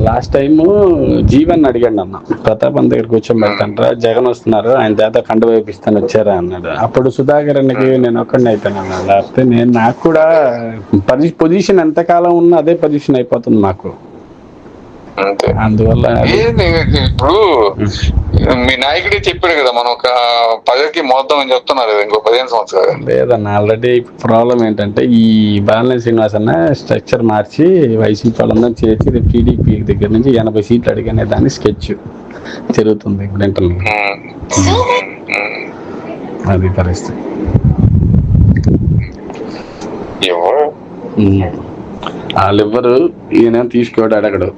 Last time Jeevan అడిగాడు అన్న, ప్రతాప్ అన్న దగ్గర కూర్చోబెడతాంటారా, జగన్ వస్తున్నారు ఆయన చేత కండు వేపిస్తాను వచ్చారా అన్నాడు. అప్పుడు సుధాకర్ అన్నకి నేను ఒక్కడిని అయిపోయాను అన్న, లేకపోతే నేను నాకు కూడా పొజిషన్ ఎంతకాలం ఉన్నా అదే పొజిషన్ అయిపోతుంది నాకు. అంతే. అందువల్ల ఇప్పుడు మీ నాయకుడే చెప్పాడు కదా, మనం ఒక 10కి మోద్దాం అని చెప్తున్నారు కదా, ఇంకో 15 సంవత్సరాలు. లేదన్న, ఆల్రెడీ ప్రాబ్లం ఏంటంటే ఈ బాలినేని శ్రీనివాస్ అన్న స్ట్రక్చర్ మార్చి వైసీపీ వాళ్ళందరూ చేర్చి టీడీపీ దగ్గర నుంచి 80 సీట్లు అడిగానే దాన్ని స్కెచ్ జరుగుతుంది ఇప్పుడు ఇంటర్నల్. అది పరిస్థితి. వాళ్ళెవ్వరు ఈయన తీసుకోడు, అడగడు.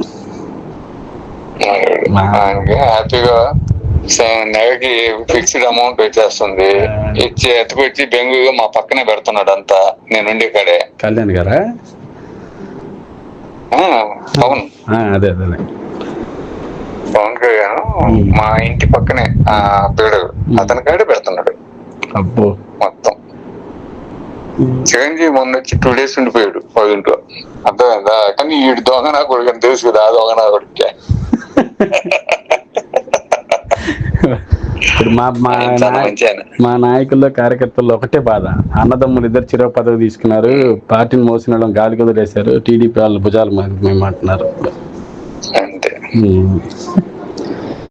హ్యాపీగా నెలకి ఫిక్స్డ్ అమౌంట్ వచ్చేస్తుంది, ఇచ్చి ఎత్తుకొచ్చి బెంగళూరు మా పక్కనే పెడుతున్నాడు అంతా, నేను ఉండే కాడే. కళ్యాణ్ గారా? పవన్. అదే అదే పవన్ కళ్యాణ్ మా ఇంటి పక్కనే బిల్డర్, అతని కాడే పెడుతున్నాడు. అబ్బో. మొత్తం చిరంజీవి మొన్న వచ్చి 2 days ఉండిపోయాడు వాళ్ళ ఇంట్లో, అర్థమైందా? కానీ వీడు దొంగ నా కొడుకు అని తెలుసు కదా, ఆ దొంగ నా కొడుకే. ఇప్పుడు మా నాయకుల్లో కార్యకర్తల్లో ఒకటే బాధ, అన్నదమ్ములు ఇద్దరు చిరో పదవి తీసుకున్నారు, పార్టీని మోసిన వాళ్ళని గాలికి వదిలేశారు, టీడీపీ వాళ్ళు భుజాలు మేము అంటున్నారు. అంతే.